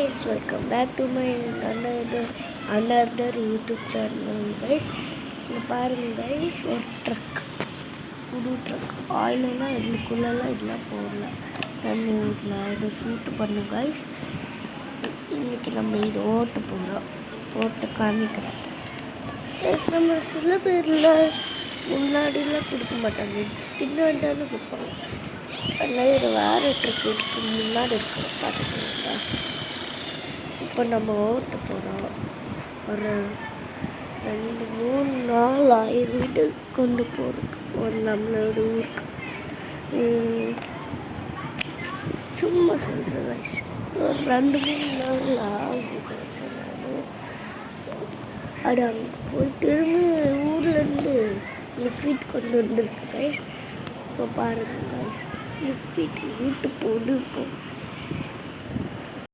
guys, welcome back to my another YouTube channel guys. இங்க பாருங்க guys, ஒரு drug, புது ட்ரக். ஆயிலெல்லாம் இதுக்குள்ளெல்லாம் இதெல்லாம் போடல, தண்ணி ஊற்றல, இதை சூட்டு பண்ணும் guys. இன்னைக்கு நம்ம இது ஓட்ட போகிறோம், ஓட்ட காமிக்கிறேன் guys. நம்ம சில பேரில் முன்னாடிலாம் கொடுக்க மாட்டாங்க, பின்னாடி தானே கொடுப்பாங்க. அதனால் இது வேறு ட்ரக் இதுக்கு முன்னாடி இருக்கிற பார்த்துக்கோங்க. இப்போ நம்ம ஓட்ட போகிறோம். ஒரு 2-3 நாள் வீடு கொண்டு போகிறதுக்கு, ஒரு நம்மளோட ஊருக்கு. சும்மா சொல்கிற வயசு ஒரு 2-3 நாள் ஆகும் வயசு. அது அங்கே போய் திரும்பி ஊர்லேருந்து லிக்விட் கொண்டு வந்துருக்கு கைஸ். இப்போ பாருங்கள் கைஸ், லிக்விட் வீட்டு போட்டு இப்போ